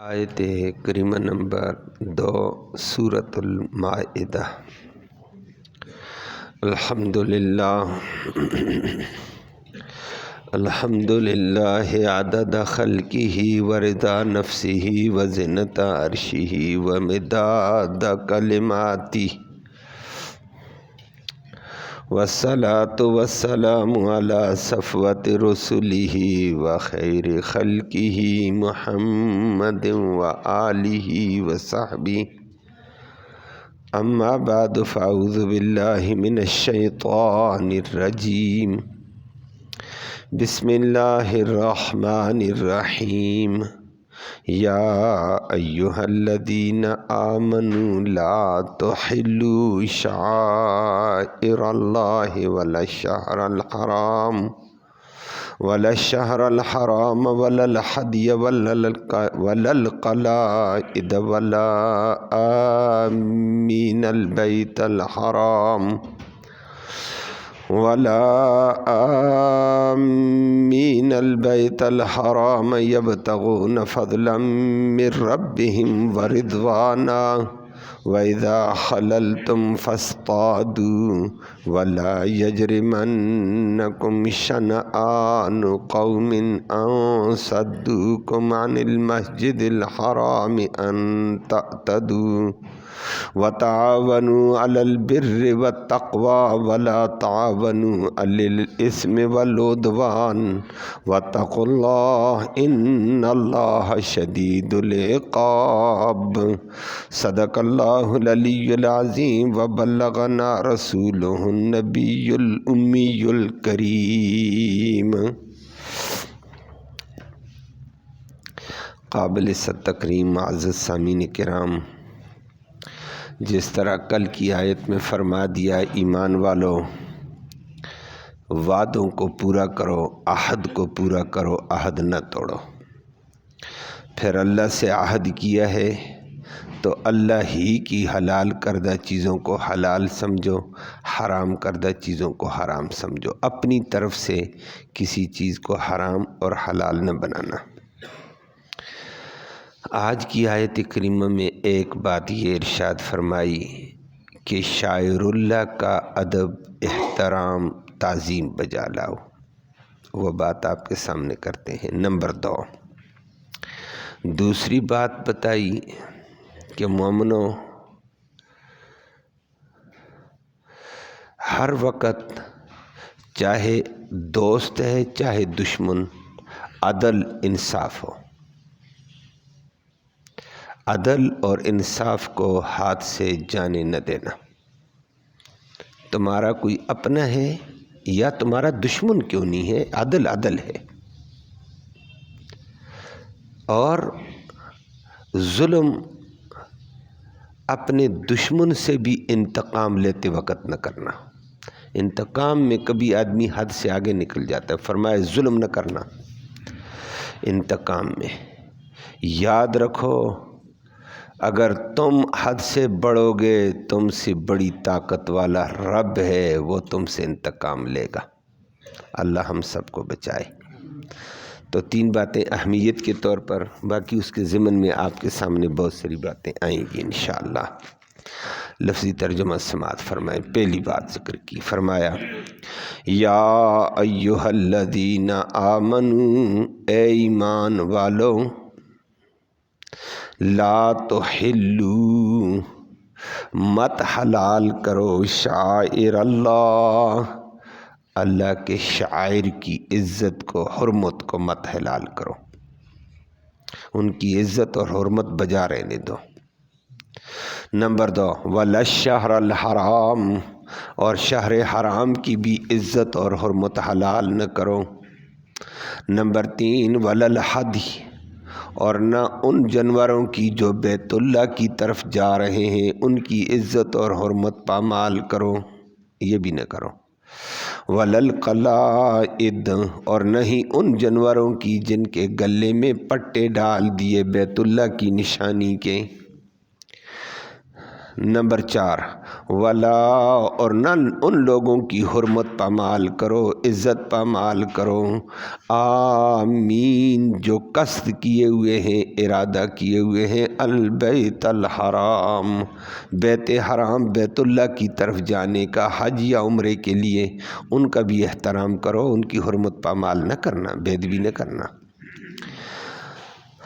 آیت کریمہ نمبر 2 سورۃ المائدہ۔ الحمدللہ عدد خلقہ ورضا نفسہ وزنۃ عرشہ ومداد کلماتہ، والصلاة والسلام علی صفوت رسلہ وخیر خلقہ محمد وآلہ وصحبہ، اما بعد فاعوذ باللہ من الشیطان الرجیم، بسم اللہ الرحمن الرحیم، یا ایہا الذین آمنوا لا تحلوا شعائر اللہ ولا الشہر الحرام ولا الحدی ولا القلائد ولا آمین البیت الحرام یبتغون فضلا من ربهم ورضوانا وَإِذَا خَلَلْتُمْ فَاصْطَادُوا وَلَا يَجْرِمَنَّكُمْ شَنَآنُ قَوْمٍ أَن صَدُّوكُمْ عَنِ الْمَسْجِدِ الْحَرَامِ أَن تَعْتَدُوا وَتَعَاوَنُوا عَلَى الْبِرِّ وَالتَّقْوَى وَلَا تَعَاوَنُوا عَلَى الْإِثْمِ وَالْعُدْوَانِ وَاتَّقُوا اللَّهَ إِنَّ اللَّهَ شَدِيدُ الْعِقَابِ۔ صدق اللہ العلی العظیم وبلغنا رسولہ النبی الامی الکریم۔ قابل تکریم معزز سامعین کرام، جس طرح کل کی آیت میں فرما دیا، ایمان والو وعدوں کو پورا کرو، عہد کو پورا کرو، عہد نہ توڑو۔ پھر اللہ سے عہد کیا ہے تو اللہ ہی کی حلال کردہ چیزوں کو حلال سمجھو، حرام کردہ چیزوں کو حرام سمجھو، اپنی طرف سے کسی چیز کو حرام اور حلال نہ بنانا۔ آج کی آیت کریمہ میں ایک بات یہ ارشاد فرمائی کہ شاعر اللہ کا ادب، احترام، تعظیم بجا لاؤ۔ وہ بات آپ کے سامنے کرتے ہیں۔ نمبر 2، دوسری بات بتائی کہ مومنو ہر وقت چاہے دوست ہے چاہے دشمن، عدل انصاف ہو۔ عدل اور انصاف کو ہاتھ سے جانے نہ دینا۔ تمہارا کوئی اپنا ہے یا تمہارا دشمن کیوں نہیں ہے، عدل عدل ہے۔ اور ظلم اپنے دشمن سے بھی انتقام لیتے وقت نہ کرنا۔ انتقام میں کبھی آدمی حد سے آگے نکل جاتا ہے، فرمایا ظلم نہ کرنا انتقام میں۔ یاد رکھو، اگر تم حد سے بڑھو گے، تم سے بڑی طاقت والا رب ہے، وہ تم سے انتقام لے گا۔ اللہ ہم سب کو بچائے۔ تو 3 باتیں اہمیت کے طور پر، باقی اس کے ضمن میں آپ کے سامنے بہت ساری باتیں آئیں گی انشاءاللہ۔ لفظی ترجمہ سماعت فرمائیں۔ پہلی بات ذکر کی، فرمایا یا ایہا الذین آمنوا، اے ایمان والو، لا تحلوا، مت حلال کرو، شعائر اللہ، اللہ کے شعائر کی عزت کو، حرمت کو مت حلال کرو، ان کی عزت اور حرمت بجا رہنے دو۔ نمبر 2، ولا الشہر الحرام، اور شہر حرام کی بھی عزت اور حرمت حلال نہ کرو۔ نمبر 3، ولا الحدی، اور نہ ان جانوروں کی جو بیت اللہ کی طرف جا رہے ہیں، ان کی عزت اور حرمت پامال کرو، یہ بھی نہ کرو۔ ولا القلائد، اور نہ ہی ان جانوروں کی جن کے گلے میں پٹے ڈال دیے بیت اللہ کی نشانی کے۔ نمبر 4 ولا اور نہ ان لوگوں کی حرمت پامال کرو، عزت پامال کرو، آمین جو قصد کیے ہوئے ہیں، ارادہ کیے ہوئے ہیں، البیت الحرام بیت حرام بیت اللہ کی طرف جانے کا، حج یا عمرے کے لیے، ان کا بھی احترام کرو، ان کی حرمت پامال نہ کرنا، بے ادبی نہ کرنا۔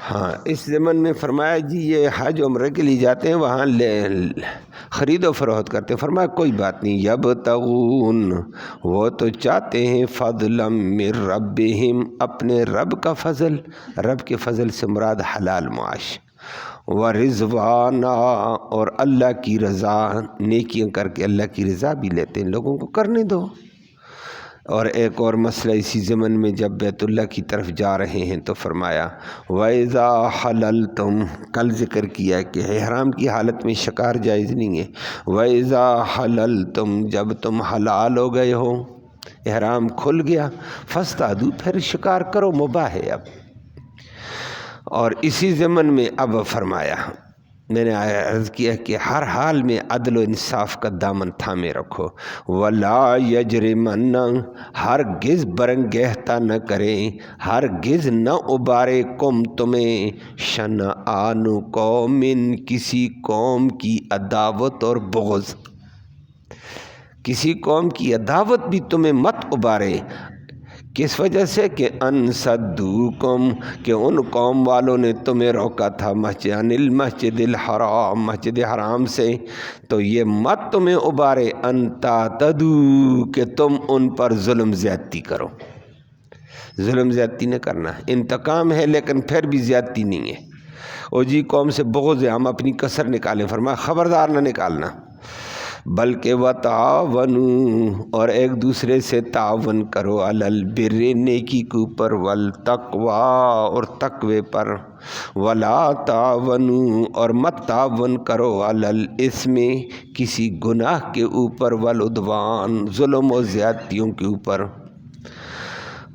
ہاں اس ضمن میں فرمایا جی یہ حج عمرے کے لیے جاتے ہیں، وہاں خرید و فروخت کرتے ہیں، فرمایا کوئی بات نہیں، یبتغون وہ تو چاہتے ہیں، فضلا من ربہم اپنے رب کا فضل، رب کے فضل سے مراد حلال معاش، ورضوانا اور اللہ کی رضا، نیکیاں کر کے اللہ کی رضا بھی لیتے ہیں، لوگوں کو کرنے دو۔ اور ایک اور مسئلہ اسی ضمن میں جب بیت اللہ کی طرف جا رہے ہیں تو فرمایا وَإِذَا حَلَلْتُمْ، کل ذکر کیا کہ احرام کی حالت میں شکار جائز نہیں ہے، وَإِذَا حَلَلْتُمْ جب تم حلال ہو گئے ہو، احرام کھل گیا، فاصطادوا پھر شکار کرو، مباح ہے اب۔ اور اسی ضمن میں اب فرمایا، میں نے عرض کیا کہ ہر حال میں عدل و انصاف کا دامن تھامے رکھو، وَلَا يَجْرِمَنَّ ہرگز برنگیختہ نہ کریں، ہرگز نہ ابارے کم تمہیں، شنآن قوم کسی قوم کی عداوت اور بغض، کسی قوم کی عداوت بھی تمہیں مت ابارے، کس وجہ سے کہ ان صدوکم کہ ان قوم والوں نے تمہیں روکا تھا عن المسجد الحرام مسجد حرام سے، تو یہ مت تمہیں ابارے ان تعتدوا کہ تم ان پر ظلم زیادتی کرو، ظلم زیادتی نہ کرنا، انتقام ہے لیکن پھر بھی زیادتی نہیں ہے، او جی قوم سے بغض ہے ہم اپنی کسر نکالیں، فرمایا خبردار نہ نکالنا، بلکہ وَتَعَاوَنُوا اور ایک دوسرے سے تعاون کرو، عَلَى الْبِرِّ نیکی کے اوپر، وَالْتَقْوَى اور تقوی پر، وَلَا تَعَاوَنُوا اور مت تعاون کرو، عَلَى الْإِثْمِ کسی گناہ کے اوپر، وَالْعُدْوَانِ ظلم و زیادتیوں کے اوپر،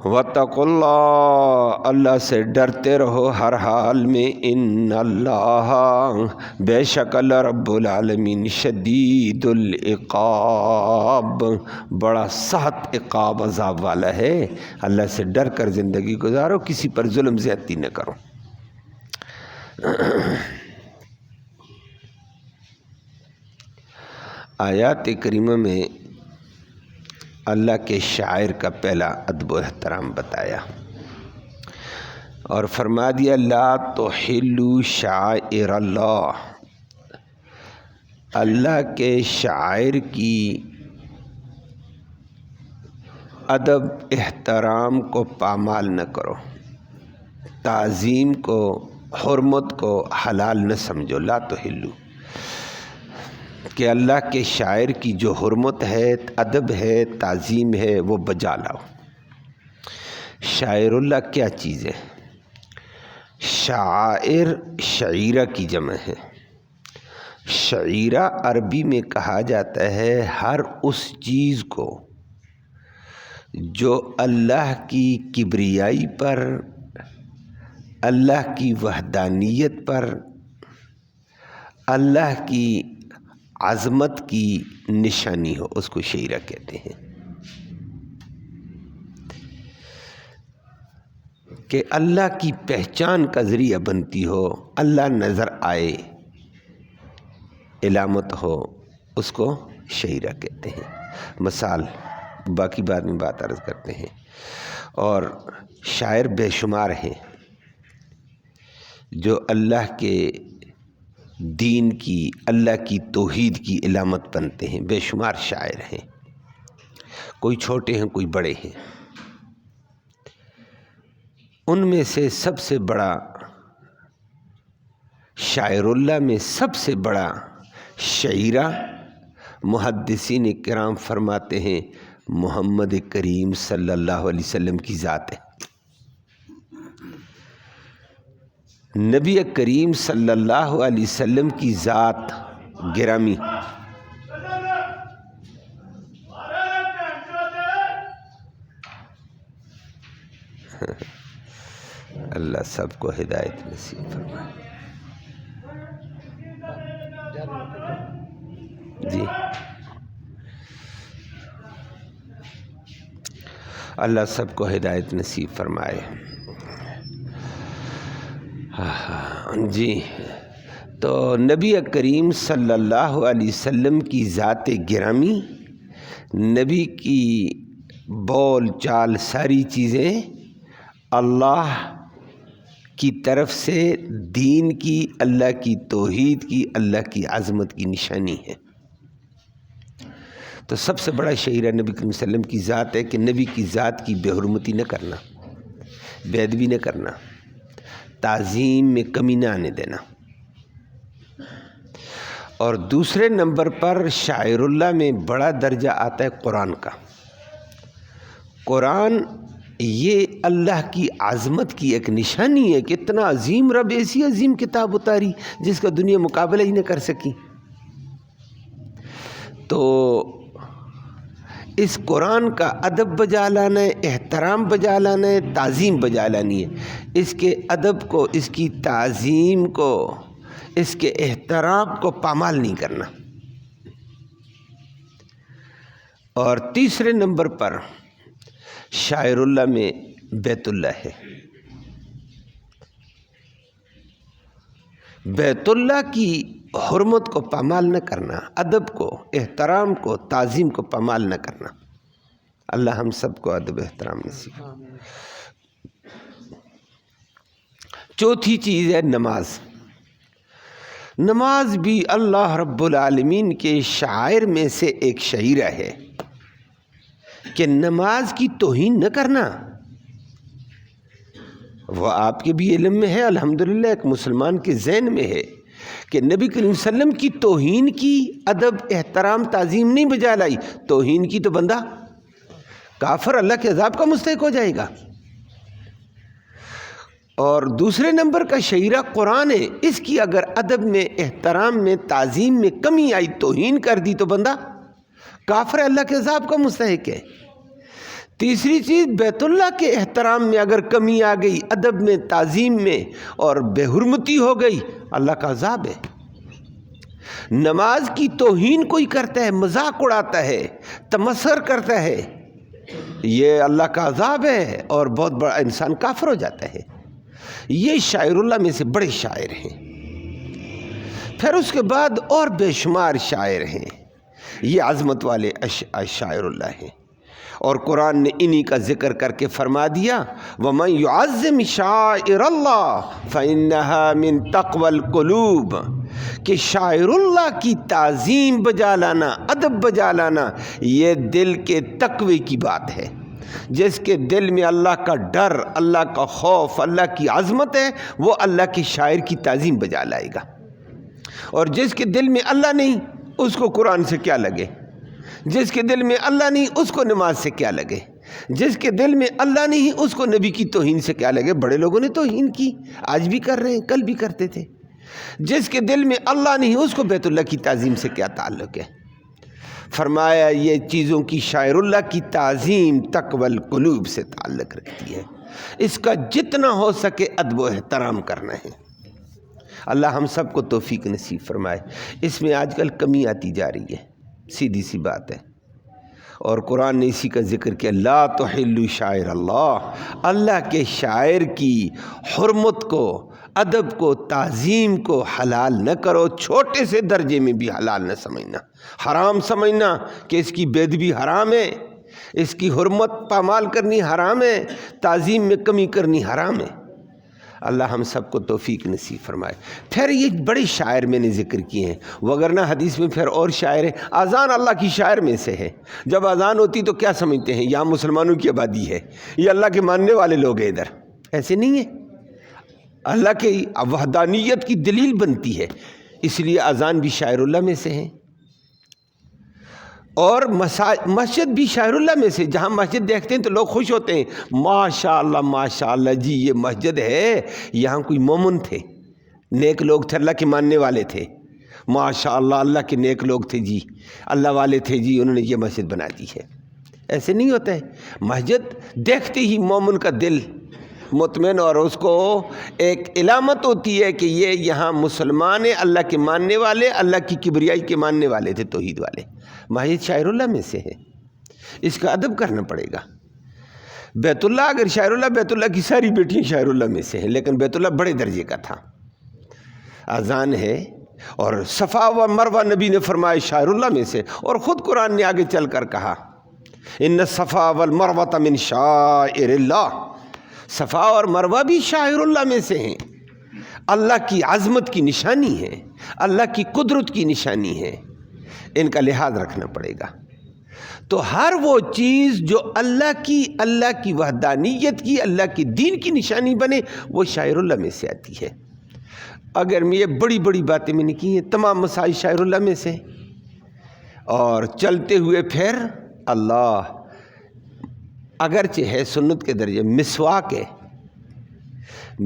وَاتَّقُوا اللَّهَ اللہ سے ڈرتے رہو ہر حال میں، ان اللہ بے شک اللہ رب العالمین شدید العقاب بڑا سخت عقاب عذاب والا ہے، اللہ سے ڈر کر زندگی گزارو، کسی پر ظلم زیادتی نہ کرو۔ آیات کریمہ میں اللہ کے شاعر کا پہلا ادب و احترام بتایا اور فرما دیا لا تحلوا شعائر اللہ، اللہ کے شاعر کی ادب احترام کو پامال نہ کرو، تعظیم کو حرمت کو حلال نہ سمجھو، لا تحلوا کہ اللہ کے شاعر کی جو حرمت ہے، ادب ہے، تعظیم ہے، وہ بجا لاؤ۔ شاعر اللہ کیا چیز ہے؟ شاعر شعیرہ کی جمع ہے، شعیرہ عربی میں کہا جاتا ہے ہر اس چیز کو جو اللہ کی کبریائی پر، اللہ کی وحدانیت پر، اللہ کی عظمت کی نشانی ہو، اس کو شعیرہ کہتے ہیں، کہ اللہ کی پہچان کا ذریعہ بنتی ہو، اللہ نظر آئے، علامت ہو، اس کو شعیرہ کہتے ہیں۔ مثال باقی بعد میں بات عرض کرتے ہیں۔ اور شاعر بے شمار ہیں جو اللہ کے دین کی، اللہ کی توحید کی علامت بنتے ہیں، بے شمار شاعر ہیں، کوئی چھوٹے ہیں کوئی بڑے ہیں۔ ان میں سے سب سے بڑا شاعر اللہ میں سب سے بڑا شعیرہ محدثین کرام فرماتے ہیں محمد کریم صلی اللہ علیہ وسلم کی ذات ہے، نبی کریم صلی اللہ علیہ وسلم کی ذات گرامی، اللہ سب کو ہدایت نصیب فرمائے۔ جی اللہ سب کو ہدایت نصیب فرمائے۔ جی تو نبی کریم صلی اللہ علیہ وسلم کی ذات گرامی، نبی کی بول چال ساری چیزیں اللہ کی طرف سے دین کی، اللہ کی توحید کی، اللہ کی عظمت کی نشانی ہے۔ تو سب سے بڑا شعیرہ نبی کریم صلی اللہ علیہ وسلم کی ذات ہے کہ نبی کی ذات کی بے حرمتی نہ کرنا، بے ادبی نہ کرنا، تعظیم میں کمی نہ آنے دینا۔ اور دوسرے نمبر پر شاعر اللہ میں بڑا درجہ آتا ہے قرآن کا۔ قرآن یہ اللہ کی عظمت کی ایک نشانی ہے کہ اتنا عظیم رب ایسی عظیم کتاب اتاری جس کا دنیا مقابلہ ہی نہ کر سکی۔ تو اس قرآن کا ادب بجا لانا ہے، احترام بجا لانا ہے، تعظیم بجا لانی ہے۔ اس کے ادب کو، اس کی تعظیم کو، اس کے احترام کو پامال نہیں کرنا۔ اور تیسرے نمبر پر شاعر اللہ میں بیت اللہ ہے۔ بیت اللہ کی حرمت کو پامال نہ کرنا، ادب کو، احترام کو، تعظیم کو پامال نہ کرنا۔ اللہ ہم سب کو ادب احترام نصیب۔ چوتھی چیز ہے نماز۔ نماز بھی اللہ رب العالمین کے شعائر میں سے ایک شعیرہ ہے کہ نماز کی توہین نہ کرنا۔ وہ آپ کے بھی علم میں ہے، الحمدللہ ایک مسلمان کے ذہن میں ہے کہ نبی کریم صلی اللہ علیہ وسلم کی توہین کی، ادب احترام تعظیم نہیں بجا لائی، توہین کی تو بندہ کافر، اللہ کے عذاب کا مستحق ہو جائے گا۔ اور دوسرے نمبر کا شعیرہ قرآن ہے، اس کی اگر ادب میں، احترام میں، تعظیم میں کمی آئی، توہین کر دی تو بندہ کافر، اللہ کے عذاب کا مستحق ہے۔ تیسری چیز بیت اللہ کے احترام میں اگر کمی آ گئی، ادب میں، تعظیم میں، اور بے حرمتی ہو گئی، اللہ کا عذاب ہے۔ نماز کی توہین کوئی کرتا ہے، مذاق اڑاتا ہے، تمسخر کرتا ہے، یہ اللہ کا عذاب ہے اور بہت بڑا انسان کافر ہو جاتا ہے۔ یہ شاعر اللہ میں سے بڑے شاعر ہیں۔ پھر اس کے بعد اور بے شمار شاعر ہیں، یہ عظمت والے شاعر اللہ ہیں۔ اور قرآن نے انہی کا ذکر کر کے فرما دیا وَمَن يُعَظِّمْ شَعَائِرَ اللَّهِ فَإِنَّهَا مِن تَقْوَى الْقُلُوبِ کہ شاعر اللہ کی تعظیم بجا لانا، ادب بجا لانا، یہ دل کے تقوی کی بات ہے۔ جس کے دل میں اللہ کا ڈر، اللہ کا خوف، اللہ کی عظمت ہے، وہ اللہ کے شاعر کی تعظیم بجا لائے گا۔ اور جس کے دل میں اللہ نہیں، اس کو قرآن سے کیا لگے؟ جس کے دل میں اللہ نہیں، اس کو نماز سے کیا لگے؟ جس کے دل میں اللہ نہیں، اس کو نبی کی توہین سے کیا لگے؟ بڑے لوگوں نے توہین کی، آج بھی کر رہے ہیں، کل بھی کرتے تھے۔ جس کے دل میں اللہ نہیں، اس کو بیت اللہ کی تعظیم سے کیا تعلق ہے؟ فرمایا یہ چیزوں کی شاعر اللہ کی تعظیم تقوی القلوب سے تعلق رکھتی ہے، اس کا جتنا ہو سکے ادب و احترام کرنا ہے۔ اللہ ہم سب کو توفیق نصیب فرمائے۔ اس میں آج کل کمی آتی جا رہی ہے، سیدھی سی بات ہے۔ اور قرآن نے اسی کا ذکر کیا لا تحلوا شعائر اللہ، اللہ کے شاعر کی حرمت کو، ادب کو، تعظیم کو حلال نہ کرو، چھوٹے سے درجے میں بھی حلال نہ سمجھنا، حرام سمجھنا کہ اس کی بے ادبی حرام ہے، اس کی حرمت پامال کرنی حرام ہے، تعظیم میں کمی کرنی حرام ہے۔ اللہ ہم سب کو توفیق نصیب فرمائے۔ پھر یہ بڑے شاعر میں نے ذکر کیے ہیں، وگرنہ حدیث میں پھر اور شاعر ہیں۔ اذان اللہ کی شاعر میں سے ہے۔ جب اذان ہوتی تو کیا سمجھتے ہیں؟ یہاں مسلمانوں کی آبادی ہے، یہ اللہ کے ماننے والے لوگ ہیں ادھر، ایسے نہیں ہے۔ اللہ کی وحدانیت کی دلیل بنتی ہے، اس لیے اذان بھی شاعر اللہ میں سے ہے۔ اور مسجد بھی شاعر اللہ میں سے، جہاں مسجد دیکھتے ہیں تو لوگ خوش ہوتے ہیں، ماشاء اللہ جی یہ مسجد ہے، یہاں کوئی مومن تھے، نیک لوگ تھے، اللہ کے ماننے والے تھے، ماشاء اللہ اللہ کے نیک لوگ تھے جی، اللہ والے تھے جی، انہوں نے یہ مسجد بنا دی ہے۔ ایسے نہیں ہوتا ہے۔ مسجد دیکھتے ہی مومن کا دل مطمئن، اور اس کو ایک علامت ہوتی ہے کہ یہ یہاں مسلمان اللہ کے ماننے والے، اللہ کی کبریائی کے ماننے والے تھے، توحید والے۔ ماہر شاعر اللہ میں سے ہے، اس کا ادب کرنا پڑے گا۔ بیت اللہ، اگر شاعر اللہ، بیت اللہ کی ساری بیٹیاں شاعر اللہ میں سے ہیں، لیکن بیت اللہ بڑے درجے کا تھا۔ اذان ہے، اور صفا و مروہ نبی نے فرمایا شاعر اللہ میں سے، اور خود قرآن نے آگے چل کر کہا ان الصفا والمروہ من شعائر اللہ، صفا اور مروہ بھی شاعر اللہ میں سے ہیں، اللہ کی عظمت کی نشانی ہے، اللہ کی قدرت کی نشانی ہے، ان کا لحاظ رکھنا پڑے گا۔ تو ہر وہ چیز جو اللہ کی وحدانیت کی، اللہ کی دین کی نشانی بنے، وہ شاعر اللہ میں سے آتی ہے۔ اگر یہ بڑی بڑی باتیں میں نے کی ہیں، تمام مسائل شاعر اللہ میں سے، اور چلتے ہوئے پھر اللہ اگرچہ ہے سنت کے درجے، مسواک ہے،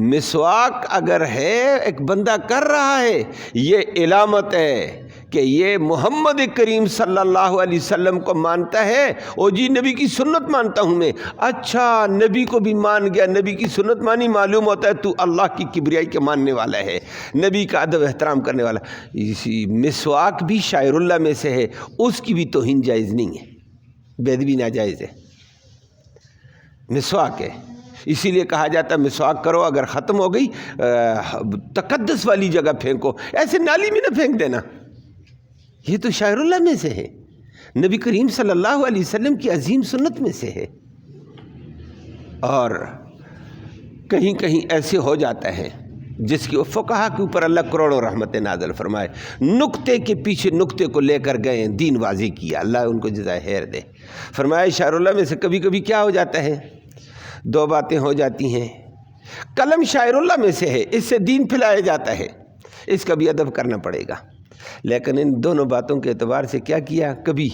مسواک اگر ہے ایک بندہ کر رہا ہے، یہ علامت ہے کہ یہ محمد کریم صلی اللہ علیہ وسلم کو مانتا ہے۔ او جی نبی کی سنت مانتا ہوں میں، اچھا نبی کو بھی مان گیا، نبی کی سنت مانی، معلوم ہوتا ہے تو اللہ کی کبریائی کے ماننے والا ہے، نبی کا ادب احترام کرنے والا۔ اسی مسواک بھی شاعر اللہ میں سے ہے، اس کی بھی توہین جائز نہیں ہے، بے ادبی ناجائز ہے، مسواک ہے۔ اسی لیے کہا جاتا ہے مسواک کرو، اگر ختم ہو گئی تقدس والی جگہ پھینکو، ایسے نالی میں نہ پھینک دینا، یہ تو شاعر اللہ میں سے ہے، نبی کریم صلی اللہ علیہ وسلم کی عظیم سنت میں سے ہے۔ اور کہیں کہیں ایسے ہو جاتا ہے جس کی فقہا کے اوپر اللہ کروڑوں رحمت نازل فرمائے، نقطے کے پیچھے نقطے کو لے کر گئے، دین واضح کیا، اللہ ان کو جزائے خیر دے۔ فرمایا شاعر اللہ میں سے کبھی کبھی کیا ہو جاتا ہے، دو باتیں ہو جاتی ہیں۔ قلم شاعر اللہ میں سے ہے، اس سے دین پھیلایا جاتا ہے، اس کا بھی ادب کرنا پڑے گا۔ لیکن ان دونوں باتوں کے اعتبار سے کیا کیا، کبھی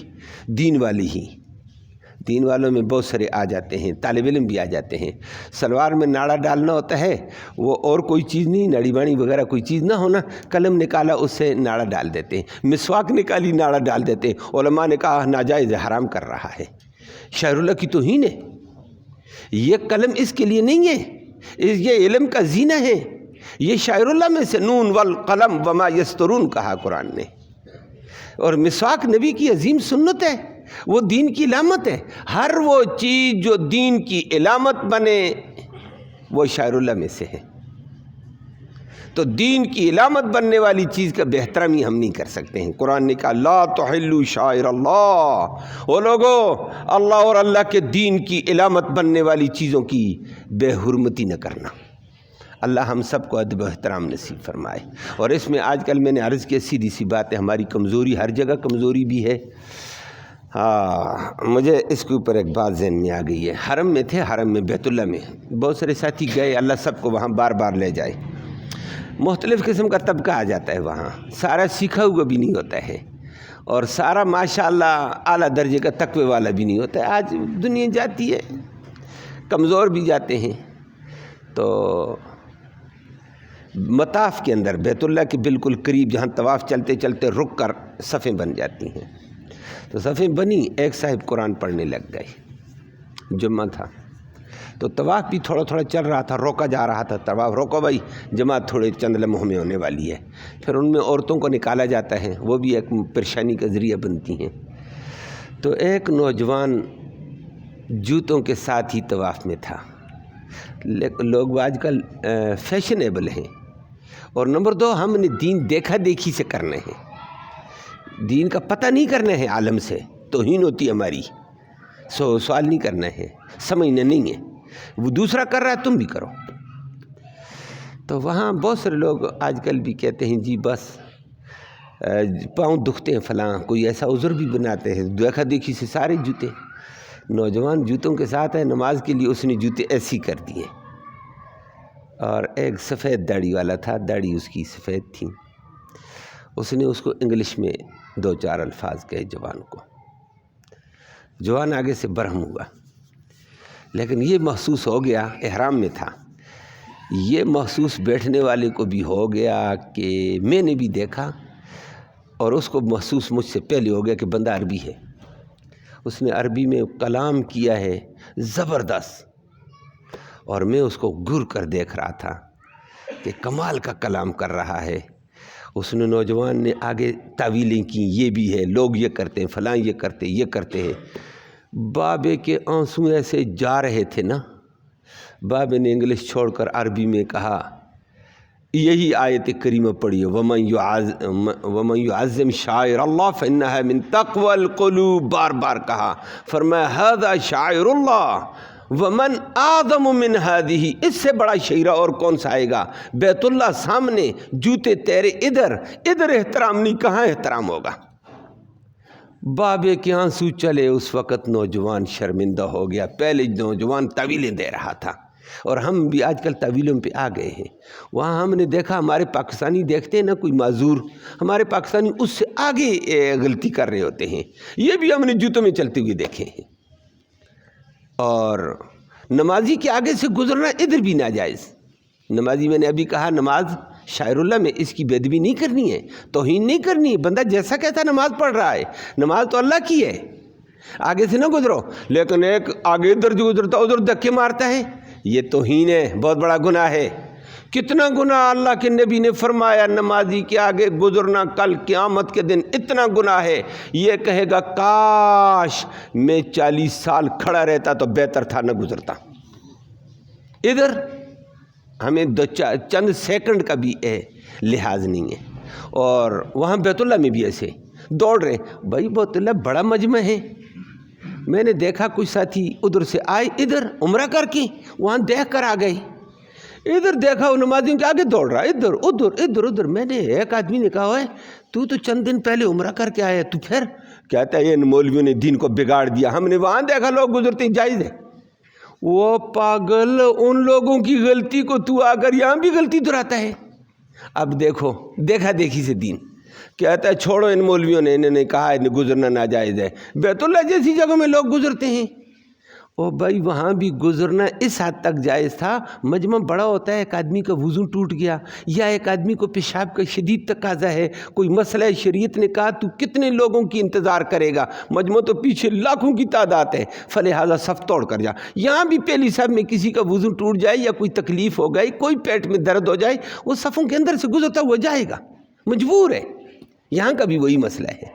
دین والی ہی، دین والوں میں بہت سارے آ جاتے ہیں، طالب علم بھی آ جاتے ہیں، سلوار میں ناڑا ڈالنا ہوتا ہے، وہ اور کوئی چیز نہیں، ناڑی باڑی وغیرہ کوئی چیز نہ ہونا، قلم نکالا اس سے ناڑا ڈال دیتے ہیں، مسواک نکالی ناڑا ڈال دیتے ہیں، علماء نے کہا ناجائز ہے، حرام کر رہا ہے، شاعر اللہ کی توہین ہے۔ یہ قلم اس کے لیے نہیں ہے، یہ علم کا زینہ ہے، یہ شاعر اللہ میں سے، نون والقلم وما یسطرون کہا قرآن نے۔ اور مسواک نبی کی عظیم سنت ہے، وہ دین کی علامت ہے، ہر وہ چیز جو دین کی علامت بنے وہ شاعر اللہ میں سے ہے۔ تو دین کی علامت بننے والی چیز کا بہترامی ہم نہیں کر سکتے ہیں۔ قرآن نے کہا لا تحلوا شعائر اللہ، وہ لوگوں اللہ اور اللہ کے دین کی علامت بننے والی چیزوں کی بے حرمتی نہ کرنا۔ اللہ ہم سب کو ادب و احترام نصیب فرمائے۔ اور اس میں آج کل میں نے عرض کیا، سیدھی سی بات ہے، ہماری کمزوری، ہر جگہ کمزوری بھی ہے۔ مجھے اس کے اوپر ایک بات ذہن میں آ گئی ہے، حرم میں تھے، حرم میں بیت اللہ میں بہت سارے ساتھی گئے، اللہ سب کو وہاں بار بار لے جائے، مختلف قسم کا طبقہ آ جاتا ہے وہاں، سارا سیکھا ہوا بھی نہیں ہوتا ہے، اور سارا ماشاءاللہ اعلیٰ درجے کا تقوی والا بھی نہیں ہوتا ہے۔ آج دنیا جاتی ہے، کمزور بھی جاتے ہیں، تو مطاف کے اندر بیت اللہ کے بالکل قریب جہاں طواف چلتے چلتے رک کر صفیں بن جاتی ہیں، تو صفیں بنی، ایک صاحب قرآن پڑھنے لگ گئے، جمعہ تھا، تو طواف بھی تھوڑا تھوڑا چل رہا تھا، روکا جا رہا تھا، طواف روکو بھائی، جماعت تھوڑے چند لمحوں میں ہونے والی ہے۔ پھر ان میں عورتوں کو نکالا جاتا ہے، وہ بھی ایک پریشانی کا ذریعہ بنتی ہیں۔ تو ایک نوجوان جوتوں کے ساتھ ہی طواف میں تھا، لوگ آج کل فیشنیبل ہیں، اور نمبر دو ہم نے دین دیکھا دیکھی سے کرنے ہیں، دین کا پتہ نہیں کرنا ہے، عالم سے توہین ہوتی ہے ہماری، سوال نہیں کرنا ہے، سمجھنا نہیں ہے، وہ دوسرا کر رہا ہے تم بھی کرو۔ تو وہاں بہت سارے لوگ آج کل بھی کہتے ہیں جی بس پاؤں دکھتے ہیں فلاں، کوئی ایسا عذر بھی بناتے ہیں، دیکھا دیکھی سے سارے جوتے، نوجوان جوتوں کے ساتھ ہے، نماز کے لیے اس نے جوتے ایسی کر دیے، اور ایک سفید داڑھی والا تھا، داڑھی اس کی سفید تھی، اس نے اس کو انگلش میں دو چار الفاظ کہے جوان کو، جوان آگے سے برہم ہوا، لیکن یہ محسوس ہو گیا، احرام میں تھا، یہ محسوس بیٹھنے والے کو بھی ہو گیا کہ میں نے بھی دیکھا، اور اس کو محسوس مجھ سے پہلے ہو گیا کہ بندہ عربی ہے، اس نے عربی میں کلام کیا ہے زبردست، اور میں اس کو گر کر دیکھ رہا تھا کہ کمال کا کلام کر رہا ہے۔ اس نے نوجوان نے آگے تعویلیں کی، یہ بھی ہے، لوگ یہ کرتے ہیں، فلاں یہ کرتے ہیں۔ بابے کے آنسو ایسے جا رہے تھے نا، بابے نے انگلش چھوڑ کر عربی میں کہا، یہی آیت کریمہ پڑھیے، وَمَن يُعَظِّمْ شَعَائِرَ اللَّهِ فَإِنَّهَا مِن تَقْوَى الْقُلُوبِ، بار بار کہا، فرمایا هَذَا شَعَائِرُ اللَّهِ وَمَنْ أَعْظَمُ مِنْ هَذِهِ، اس سے بڑا شعیرہ اور کون سا آئے گا؟ بیت اللہ سامنے، جوتے تیرے ادھر احترام نہیں، کہاں احترام ہوگا؟ بابے کے آنسو چلے۔ اس وقت نوجوان شرمندہ ہو گیا۔ پہلے نوجوان طویلیں دے رہا تھا، اور ہم بھی آج کل طویلوں پہ آ گئے ہیں۔ وہاں ہم نے دیکھا، ہمارے پاکستانی دیکھتے ہیں نا کوئی معذور، ہمارے پاکستانی اس سے آگے غلطی کر رہے ہوتے ہیں، یہ بھی ہم نے جوتوں میں چلتے ہوئے دیکھے ہیں۔ اور نمازی کے آگے سے گزرنا ادھر بھی ناجائز۔ نمازی، میں نے ابھی کہا، نماز شاعر اللہ میں اس کی بے ادبی نہیں کرنی ہے، توہین نہیں کرنی ہے۔ بندہ جیسا کہتا نماز پڑھ رہا ہے، نماز تو اللہ کی ہے، آگے سے نہ گزرو۔ لیکن ایک آگے ادھر جو گزرتا ادھر دھکے مارتا ہے، یہ توہین ہے، بہت بڑا گناہ ہے۔ کتنا گناہ اللہ کے نبی نے فرمایا، نمازی کے آگے گزرنا کل قیامت کے دن اتنا گناہ ہے، یہ کہے گا کاش میں 40 سال کھڑا رہتا تو بہتر تھا، نہ گزرتا۔ ادھر ہمیں چند سیکنڈ کا بھی لحاظ نہیں ہے۔ اور وہاں بیت اللہ میں بھی ایسے دوڑ رہے، بھائی بیت اللہ بڑا مجمع ہے۔ میں نے دیکھا کچھ ساتھی ادھر سے آئے، ادھر عمرہ کر کے وہاں دیکھ کر آ گئے، ادھر دیکھا وہ نمازیوں کے آگے دوڑ رہا، ادھر ادھر۔ میں نے ایک آدمی نے کہا، ہے تو چند دن پہلے عمرہ کر کے آیا، تو پھر کہتا ہے یہ مولویوں نے دین کو بگاڑ دیا، ہم نے وہاں دیکھا لوگ گزرتے ہیں، جائز ہے۔ وہ پاگل، ان لوگوں کی غلطی کو تو آ کر یہاں بھی غلطی دہراتا ہے۔ اب دیکھو، دیکھا دیکھی سے دین کہتا ہے چھوڑو، ان مولویوں نے انہوں نے کہا ہے گزرنا ناجائز ہے۔ بیت اللہ جیسی جگہ میں لوگ گزرتے ہیں، او بھائی وہاں بھی گزرنا اس حد تک جائز تھا۔ مجمع بڑا ہوتا ہے، ایک آدمی کا وضو ٹوٹ گیا، یا ایک آدمی کو پیشاب کا شدید تقاضا ہے، کوئی مسئلہ شریعت نے کہا تو کتنے لوگوں کی انتظار کرے گا، مجمع تو پیچھے لاکھوں کی تعداد ہے، فلہذا صف توڑ کر جا۔ یہاں بھی پہلی صف میں کسی کا وضو ٹوٹ جائے یا کوئی تکلیف ہو گئی، کوئی پیٹ میں درد ہو جائے، وہ صفوں کے اندر سے گزرتا ہوا جائے گا، مجبور ہے۔ یہاں کا بھی وہی مسئلہ ہے،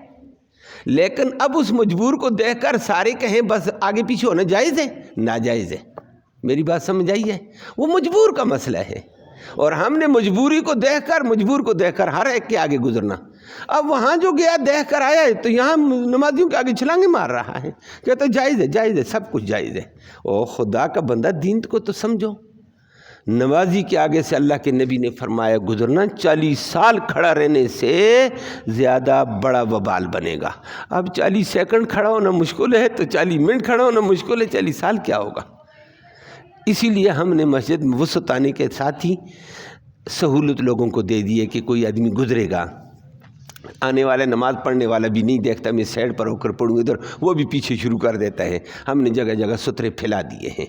لیکن اب اس مجبور کو دیکھ کر سارے کہیں بس آگے پیچھے ہونا جائز ہے؟ ناجائز ہے۔ میری بات سمجھ آئی ہے؟ وہ مجبور کا مسئلہ ہے، اور ہم نے مجبور کو دیکھ کر ہر ایک کے آگے گزرنا۔ اب وہاں جو گیا دیکھ کر آیا ہے تو یہاں نمازیوں کے آگے چھلانگے مار رہا ہے، کہتا ہے جائز ہے، سب کچھ جائز ہے۔ او خدا کا بندہ، دین کو تو سمجھو۔ نمازی کے آگے سے اللہ کے نبی نے فرمایا گزرنا 40 سال کھڑا رہنے سے زیادہ بڑا وبال بنے گا۔ اب 40 سیکنڈ کھڑا ہونا مشکل ہے تو 40 منٹ کھڑا ہونا مشکل ہے، 40 سال کیا ہوگا؟ اسی لیے ہم نے مسجد میں وسعت آنے کے ساتھ ہی سہولت لوگوں کو دے دی ہے کہ کوئی آدمی گزرے گا، آنے والا نماز پڑھنے والا بھی نہیں دیکھتا میں سائڈ پر ہو کر پڑھوں ادھر، وہ بھی پیچھے شروع کر دیتا ہے۔ ہم نے جگہ جگہ سترے پھیلا دیے ہیں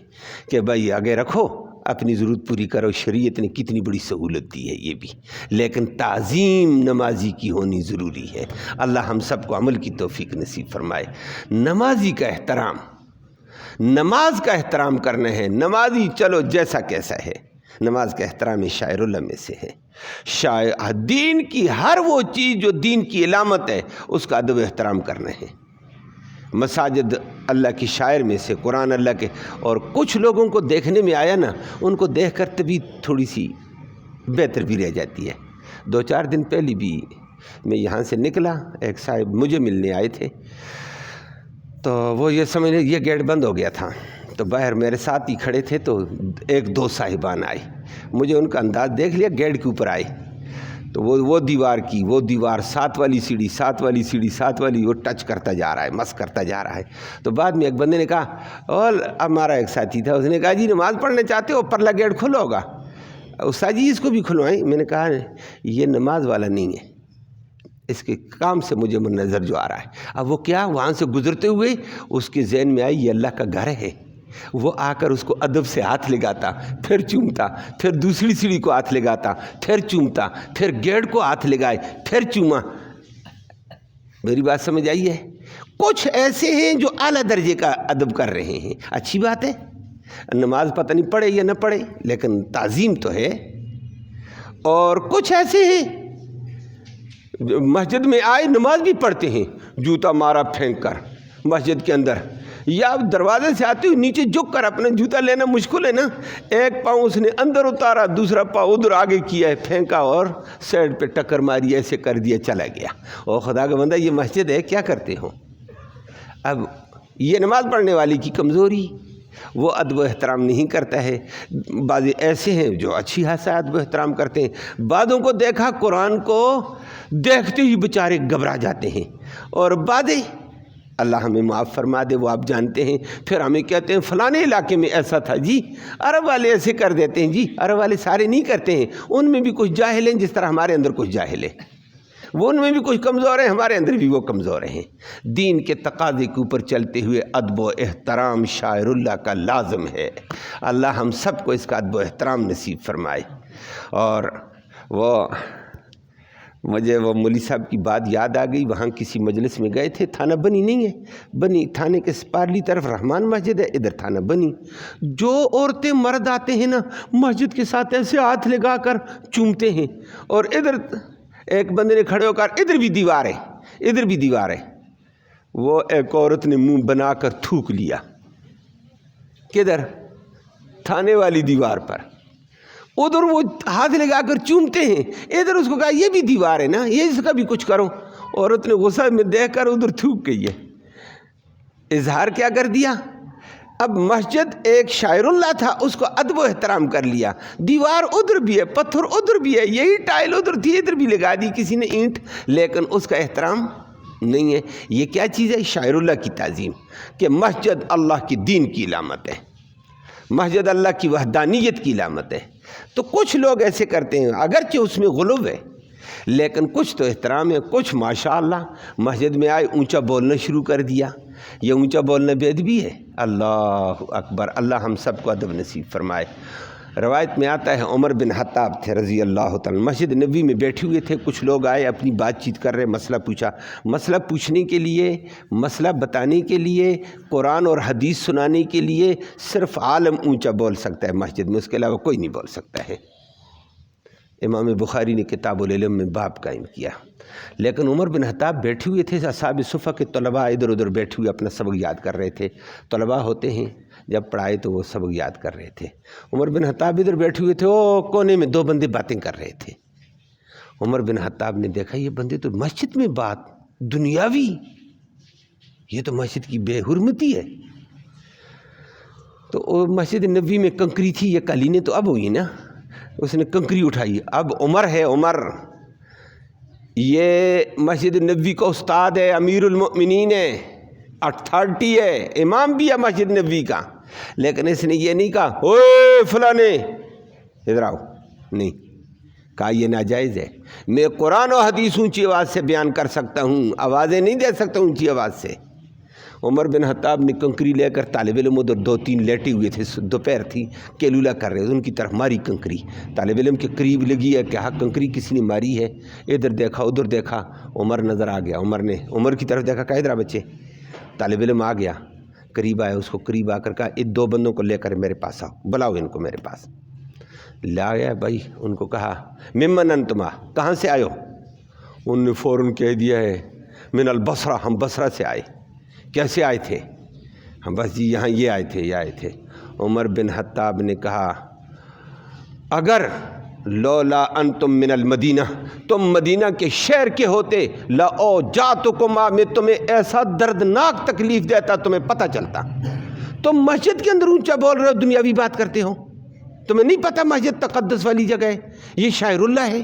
کہ بھائی آگے رکھو، اپنی ضرورت پوری کرو۔ شریعت نے کتنی بڑی سہولت دی ہے یہ بھی، لیکن تعظیم نمازی کی ہونی ضروری ہے۔ اللہ ہم سب کو عمل کی توفیق نصیب فرمائے۔ نمازی کا احترام، نماز کا احترام کرنا ہے۔ نمازی چلو جیسا کیسا ہے، نماز کا احترام شاعر اللہ میں سے ہے۔ دین کی ہر وہ چیز جو دین کی علامت ہے اس کا ادب و احترام کرنا ہے۔ مساجد اللہ کی شاعر میں سے، قرآن اللہ کے، اور کچھ لوگوں کو دیکھنے میں آیا نا، ان کو دیکھ کر طبیعت تھوڑی سی بہتر بھی رہ جاتی ہے۔ 2-4 دن پہلے بھی میں یہاں سے نکلا، ایک صاحب مجھے ملنے آئے تھے، تو وہ یہ سمجھ لیں یہ گیٹ بند ہو گیا تھا، تو باہر میرے ساتھ ہی کھڑے تھے، تو 1-2 صاحبان آئے، مجھے ان کا انداز دیکھ لیا، گیٹ کے اوپر آئے تو وہ دیوار 7 والی سیڑھی وہ ٹچ کرتا جا رہا ہے، مس کرتا جا رہا ہے۔ تو بعد میں ایک بندے نے کہا، اور ہمارا ایک ساتھی تھا، اس نے کہا جی نماز پڑھنے چاہتے ہو پرلا گیٹ کھلا ہوگا، استاد جی اس کو بھی کھلوائیں۔ میں نے کہا یہ نماز والا نہیں ہے، اس کے کام سے مجھے نظر جو آ رہا ہے۔ اب وہ کیا، وہاں سے گزرتے ہوئے اس کے ذہن میں آئی یہ اللہ کا گھر ہے، وہ آ کر اس کو ادب سے ہاتھ لگاتا، پھر چومتا، پھر دوسری سیڑھی کو ہاتھ لگاتا، پھر چومتا، پھر گیٹ کو ہاتھ لگائے، پھر چوما۔ میری بات سمجھ آئی ہے؟ کچھ ایسے ہیں جو اعلیٰ درجے کا ادب کر رہے ہیں، اچھی بات ہے، نماز پتہ نہیں پڑھے یا نہ پڑھے لیکن تعظیم تو ہے۔ اور کچھ ایسے ہیں مسجد میں آئے نماز بھی پڑھتے ہیں، جوتا مارا پھینک کر مسجد کے اندر، یا دروازے سے آتے ہوئے نیچے جھک کر اپنا جوتا لینا مشکل ہے نا، ایک پاؤں اس نے اندر اتارا، دوسرا پاؤں ادھر آگے کیا ہے، پھینکا اور سائڈ پہ ٹکر ماری، ایسے کر دیا، چلا گیا۔ اور خدا کا بندہ یہ مسجد ہے، کیا کرتے ہو؟ اب یہ نماز پڑھنے والی کی کمزوری، وہ ادب و احترام نہیں کرتا ہے۔ بعض ایسے ہیں جو اچھی خاصا ادب و احترام کرتے ہیں، بعضوں کو دیکھا قرآن کو دیکھتے ہی بیچارے گھبرا جاتے ہیں، اور بعض اللہ ہمیں معاف فرما دے، وہ آپ جانتے ہیں، پھر ہمیں کہتے ہیں فلانے علاقے میں ایسا تھا جی، عرب والے ایسے کر دیتے ہیں جی، عرب والے سارے نہیں کرتے ہیں، ان میں بھی کچھ جاہل ہیں جس طرح ہمارے اندر کچھ جاہل ہے، وہ ان میں بھی کچھ کمزور ہیں، ہمارے اندر بھی وہ کمزور ہیں۔ دین کے تقاضے کے اوپر چلتے ہوئے ادب و احترام شاعر اللہ کا لازم ہے۔ اللہ ہم سب کو اس کا ادب و احترام نصیب فرمائے۔ اور مجھے وہ مولوی صاحب کی بات یاد آ گئی، وہاں کسی مجلس میں گئے تھے، تھانہ بنی نہیں ہے، بنی تھانے کے پارلی طرف رحمان مسجد ہے، ادھر تھانہ بنی۔ جو عورتیں مرد آتے ہیں نا، مسجد کے ساتھ ایسے ہاتھ لگا کر چومتے ہیں، اور ادھر ایک بندے نے کھڑے ہو کر ادھر بھی دیوار ہے، ادھر بھی دیوار ہے، وہ ایک عورت نے منہ بنا کر تھوک لیا، کدھر؟ تھانے والی دیوار پر۔ ادھر وہ ہاتھ لگا کر چومتے ہیں، ادھر اس کو کہا یہ بھی دیوار ہے نا، یہ اس کا بھی کچھ کرو۔ عورت نے غصہ میں دیکھ کر ادھر تھوک گئی ہے، اظہار کیا کر دیا؟ اب مسجد ایک شاعر اللہ تھا، اس کو ادب و احترام کر لیا، دیوار ادھر بھی ہے، پتھر ادھر بھی ہے، یہی ٹائل ادھر تھی، ادھر بھی لگا دی کسی نے اینٹ، لیکن اس کا احترام نہیں ہے۔ یہ کیا چیز ہے؟ شاعر اللہ کی تعظیم، کہ مسجد اللہ کی دین کی علامت ہے، مسجد اللہ کی وحدانیت کی علامت ہے۔ تو کچھ لوگ ایسے کرتے ہیں، اگرچہ اس میں غلو ہے لیکن کچھ تو احترام ہے، کچھ ماشاءاللہ مسجد میں آئے اونچا بولنا شروع کر دیا، یہ اونچا بولنا بے ادبی ہے۔ اللہ اکبر، اللہ ہم سب کو ادب نصیب فرمائے۔ روایت میں آتا ہے عمر بن خطاب تھے رضی اللہ تعالیٰ، مسجد نبوی میں بیٹھے ہوئے تھے، کچھ لوگ آئے اپنی بات چیت کر رہے، مسئلہ پوچھا، مسئلہ پوچھنے کے لیے، مسئلہ بتانے کے لیے، قرآن اور حدیث سنانے کے لیے صرف عالم اونچا بول سکتا ہے مسجد میں، اس کے علاوہ کوئی نہیں بول سکتا ہے۔ امام بخاری نے کتاب العلم میں باب قائم کیا، لیکن عمر بن خطاب بیٹھے ہوئے تھے، اصحاب صفہ کے طلباء ادھر ادھر بیٹھے ہوئے اپنا سبق یاد کر رہے تھے، طلباء ہوتے ہیں جب پڑھائے تو وہ سبق یاد کر رہے تھے، عمر بن خطاب ادھر بیٹھے ہوئے تھے، وہ کونے میں دو بندے باتیں کر رہے تھے۔ عمر بن خطاب نے دیکھا یہ بندے تو مسجد میں بات دنیاوی، یہ تو مسجد کی بے حرمتی ہے۔ تو مسجد نبوی میں کنکری تھی، یہ قالینیں تو اب ہوئی نا، اس نے کنکری اٹھائی، اب عمر ہے، عمر یہ مسجد نبوی کا استاد ہے، امیر المؤمنین ہے، اتھارٹی ہے، امام بھی ہے مسجد نبوی کا، لیکن اس نے یہ نہیں کہا اوے فلانے ادھر آؤ، نہیں کہا یہ ناجائز ہے، میں قرآن و حدیث اونچی آواز سے بیان کر سکتا ہوں، آوازیں نہیں دے سکتا اونچی آواز سے۔ عمر بن خطاب نے کنکری لے کر، طالب علم ادھر دو تین لیٹے ہوئے تھے، دوپہر تھی، کیلولا کر رہے، ان کی طرف ماری کنکری، طالب علم کے قریب لگی ہے کہ ہاں کنکری کسی نے ماری ہے، ادھر دیکھا ادھر دیکھا، عمر نظر آ گیا، عمر نے عمر کی طرف دیکھا، کہا ادھر آ بچے، طالب علم آ گیا، قریب آیا، اس کو قریب آ کر کہا ان دو بندوں کو لے کر میرے پاس آؤ، بلاؤ ان کو میرے پاس، لا گیا بھائی، ان کو کہا ممن انتما، کہاں سے آئے ہو؟ ان نے فوراً کہہ دیا ہے من البصرہ، ہم بصرہ سے آئے۔ کیسے آئے تھے؟ ہم بس جی یہاں یہ آئے تھے، یہ آئے تھے۔ عمر بن خطاب نے کہا اگر لولا انتم من المدینہ، تم مدینہ کے شہر کے ہوتے، لأوجعتکما، میں تمہیں ایسا دردناک تکلیف دیتا، تمہیں پتہ چلتا۔ تم مسجد کے اندر اونچا بول رہے ہو، دنیاوی بات کرتے ہو، تمہیں نہیں پتہ مسجد تقدس والی جگہ ہے، یہ شاعر اللہ ہے۔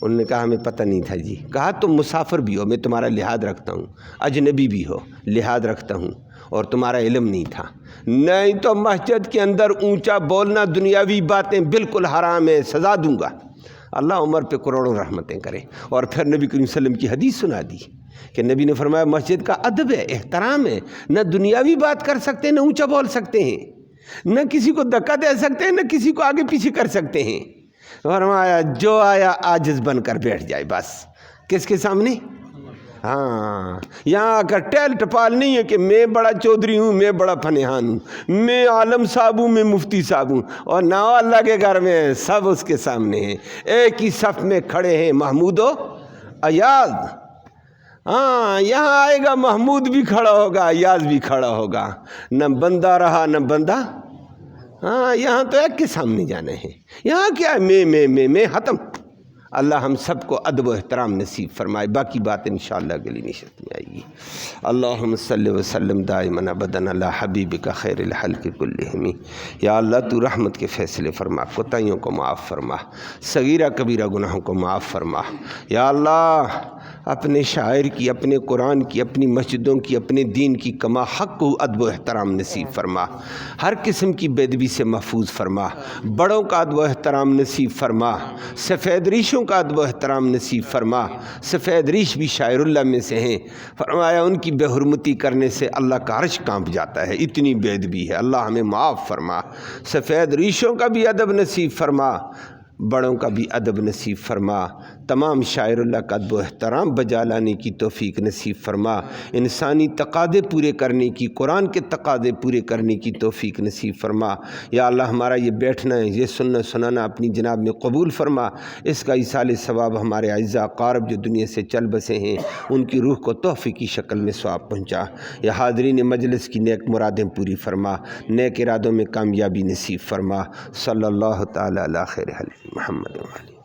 انہوں نے کہا ہمیں پتہ نہیں تھا جی۔ کہا تم مسافر بھی ہو، میں تمہارا لحاظ رکھتا ہوں، اجنبی بھی ہو، لحاظ رکھتا ہوں، اور تمہارا علم نہیں تھا، نہیں تو مسجد کے اندر اونچا بولنا دنیاوی باتیں بالکل حرام ہے، سزا دوں گا۔ اللہ عمر پہ کروڑوں رحمتیں کرے۔ اور پھر نبی کریم صلی اللہ علیہ وسلم کی حدیث سنا دی کہ نبی نے فرمایا مسجد کا ادب ہے، احترام ہے، نہ دنیاوی بات کر سکتے ہیں، نہ اونچا بول سکتے ہیں، نہ کسی کو دھکا دے سکتے ہیں، نہ کسی کو آگے پیچھے کر سکتے ہیں۔ فرمایا جو آیا عاجز بن کر بیٹھ جائے، بس کس کے سامنے؟ ہاں یہاں آ کر ٹیل ٹپال نہیں ہے کہ میں بڑا چودھری ہوں، میں بڑا فنحان ہوں، میں عالم صاحب ہوں، میں مفتی صاحب ہوں، اور نہ اللہ کے گھر میں سب اس کے سامنے ہیں، ایک ہی صف میں کھڑے ہیں محمود و ایاز۔ ہاں یہاں آئے گا محمود بھی کھڑا ہوگا، ایاز بھی کھڑا ہوگا، نہ بندہ رہا نہ بندہ۔ ہاں یہاں تو ایک کے سامنے جانا ہے، یہاں کیا ہے میں ختم۔ اللہ ہم سب کو ادب و احترام نصیب فرمائے، باقی بات انشاءاللہ اگلی نشست میں آئے گی۔ اللہم صلی وسلم دائما ابدا علی حبیبک خیر الخلق کلہم۔ یا اللہ تو رحمت کے فیصلے فرما، کوتاہیوں کو معاف فرما، صغیرہ کبیرہ گناہوں کو معاف فرما۔ یا اللہ اپنے شاعر کی، اپنے قرآن کی، اپنی مسجدوں کی، اپنے دین کی کما حق کو ادب و احترام نصیب فرما، ہر قسم کی بے ادبی سے محفوظ فرما، بڑوں کا ادب و احترام نصیب فرما، سفید ریشوں کا ادب و احترام نصیب فرما۔ سفید ریش بھی شاعر اللہ میں سے ہیں، فرمایا ان کی بے حرمتی کرنے سے اللہ کا عرش کانپ جاتا ہے، اتنی بے ادبی ہے، اللہ ہمیں معاف فرما۔ سفید ریشوں کا بھی ادب نصیب فرما، بڑوں کا بھی ادب نصیب فرما، تمام شاعر اللہ کا ادب و احترام بجا لانے کی توفیق نصیب فرما، انسانی تقاضے پورے کرنے کی، قرآن کے تقاضے پورے کرنے کی توفیق نصیب فرما۔ یا اللہ ہمارا یہ بیٹھنا ہے، یہ سننا سنانا اپنی جناب میں قبول فرما، اس کا ایصال ثواب ہمارے اعزاء اقارب جو دنیا سے چل بسے ہیں ان کی روح کو تحفے کی شکل میں ثواب پہنچا۔ یا حاضرین مجلس کی نیک مرادیں پوری فرما، نیک ارادوں میں کامیابی نصیب فرما۔ صلی اللہ تعالی علی خیر خلق محمد و علیہ۔